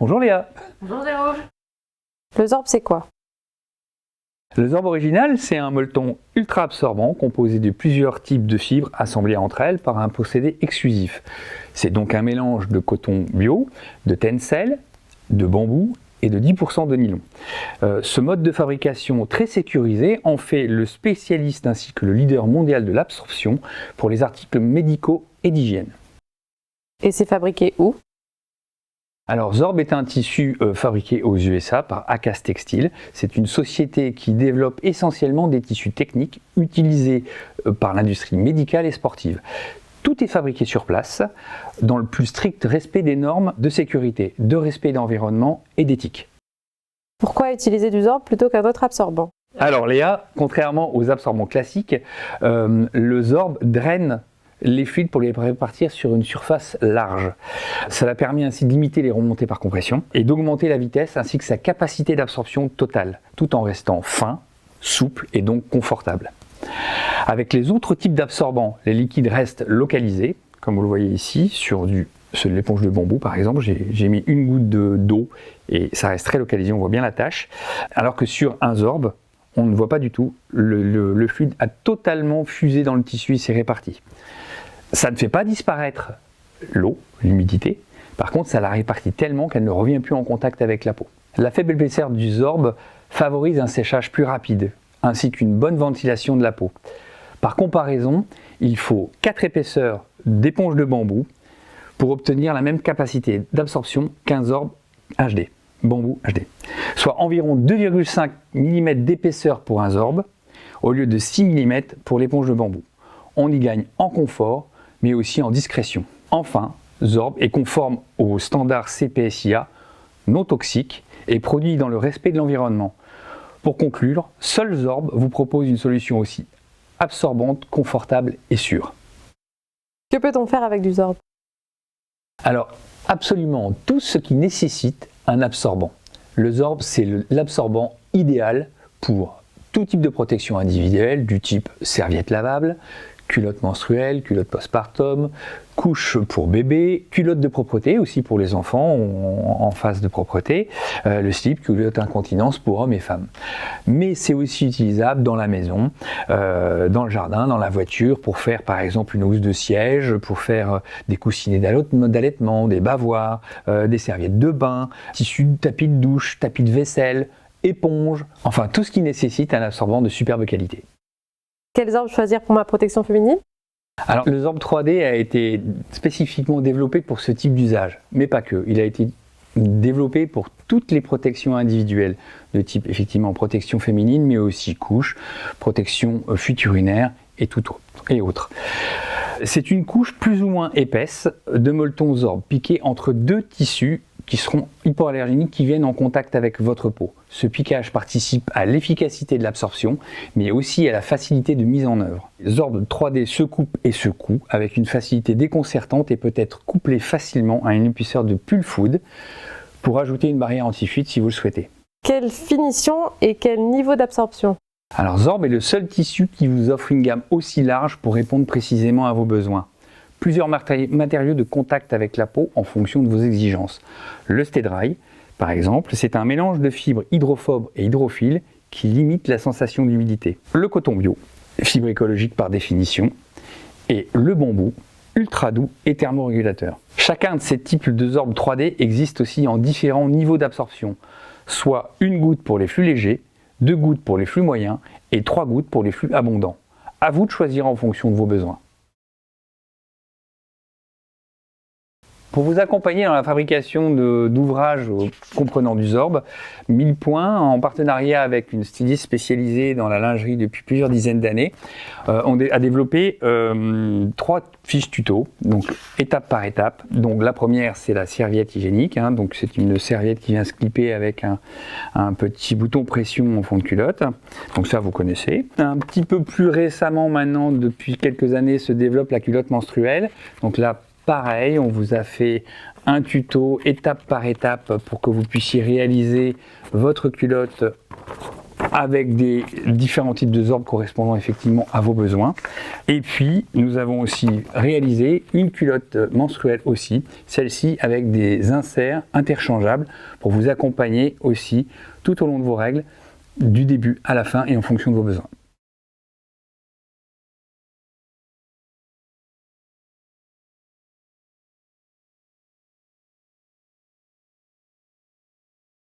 Bonjour Léa. Bonjour Zéro. Le Zorb, c'est quoi? Le Zorb original, c'est un molleton ultra absorbant composé de plusieurs types de fibres assemblées entre elles par un procédé exclusif. C'est donc un mélange de coton bio, de tencel, de bambou et de 10% de nylon. Ce mode de fabrication très sécurisé en fait le spécialiste ainsi que le leader mondial de l'absorption pour les articles médicaux et d'hygiène. Et c'est fabriqué où? Alors Zorb est un tissu fabriqué aux USA par Akas Textile. C'est une société qui développe essentiellement des tissus techniques utilisés par l'industrie médicale et sportive. Tout est fabriqué sur place, dans le plus strict respect des normes de sécurité, de respect d'environnement et d'éthique. Pourquoi utiliser du Zorb plutôt qu'un autre absorbant? Alors Léa, contrairement aux absorbants classiques, le Zorb draine les fluides pour les répartir sur une surface large. Cela a permis ainsi de limiter les remontées par compression et d'augmenter la vitesse ainsi que sa capacité d'absorption totale, tout en restant fin, souple et donc confortable. Avec les autres types d'absorbants, les liquides restent localisés, comme vous le voyez ici, sur l'éponge de bambou par exemple, j'ai mis une goutte d'eau et ça reste très localisé, on voit bien la tache, alors que sur un Zorb, on ne voit pas du tout, le fluide a totalement fusé dans le tissu et s'est réparti. Ça ne fait pas disparaître l'eau, l'humidité, par contre ça la répartit tellement qu'elle ne revient plus en contact avec la peau. La faible épaisseur du Zorb favorise un séchage plus rapide, ainsi qu'une bonne ventilation de la peau. Par comparaison, il faut 4 épaisseurs d'éponge de bambou pour obtenir la même capacité d'absorption qu'un Zorb HD, bambou HD, soit environ 2,5 mm d'épaisseur pour un Zorb, au lieu de 6 mm pour l'éponge de bambou. On y gagne en confort, mais aussi en discrétion. Enfin, Zorb est conforme aux standards CPSIA, non toxique et produit dans le respect de l'environnement. Pour conclure, seul Zorb vous propose une solution aussi absorbante, confortable et sûre. Que peut-on faire avec du Zorb? Alors, absolument tout ce qui nécessite un absorbant. Le Zorb, c'est l'absorbant idéal pour tout type de protection individuelle, du type serviette lavable, culotte menstruelle, culotte postpartum, couche pour bébé, culotte de propreté aussi pour les enfants en phase de propreté, le slip, culotte incontinence pour hommes et femmes. Mais c'est aussi utilisable dans la maison, dans le jardin, dans la voiture, pour faire par exemple une housse de siège, pour faire des coussinets d'allaitement, des bavoirs, des serviettes de bain, tissus de tapis de douche, tapis de vaisselle, éponge, enfin tout ce qui nécessite un absorbant de superbe qualité. Quel Zorb choisir pour ma protection féminine? Alors le Zorb 3D a été spécifiquement développé pour ce type d'usage, mais pas que. Il a été développé pour toutes les protections individuelles, de type effectivement protection féminine, mais aussi couche, protection futurinaire et autres. C'est une couche plus ou moins épaisse de molleton Zorb piqué entre deux tissus qui seront hypoallergéniques qui viennent en contact avec votre peau. Ce piquage participe à l'efficacité de l'absorption, mais aussi à la facilité de mise en œuvre. Zorb 3D se coupe et secoue avec une facilité déconcertante et peut être couplé facilement à une épaisseur de pull food pour ajouter une barrière anti-fuite si vous le souhaitez. Quelle finition et quel niveau d'absorption? Alors Zorb est le seul tissu qui vous offre une gamme aussi large pour répondre précisément à vos besoins. Plusieurs matériaux de contact avec la peau en fonction de vos exigences. Le Stay-Dry, par exemple, c'est un mélange de fibres hydrophobes et hydrophiles qui limite la sensation d'humidité. Le coton bio, fibre écologique par définition, et le bambou, ultra doux et thermorégulateur. Chacun de ces types de Zorb 3D existe aussi en différents niveaux d'absorption, soit une goutte pour les flux légers, 2 gouttes pour les flux moyens et 3 gouttes pour les flux abondants. À vous de choisir en fonction de vos besoins. Pour vous accompagner dans la fabrication d'ouvrages comprenant du Zorb, 1000 points, en partenariat avec une styliste spécialisée dans la lingerie depuis plusieurs dizaines d'années, on a développé 3 fiches tuto, donc étape par étape. Donc la première, c'est la serviette hygiénique, donc c'est une serviette qui vient se clipper avec un petit bouton pression en fond de culotte. Donc ça, vous connaissez. Un petit peu plus récemment, maintenant, depuis quelques années, se développe la culotte menstruelle. Donc là, pareil, on vous a fait un tuto étape par étape pour que vous puissiez réaliser votre culotte avec des différents types de Zorb correspondant effectivement à vos besoins. Et puis, nous avons aussi réalisé une culotte menstruelle aussi, celle-ci avec des inserts interchangeables pour vous accompagner aussi tout au long de vos règles, du début à la fin et en fonction de vos besoins.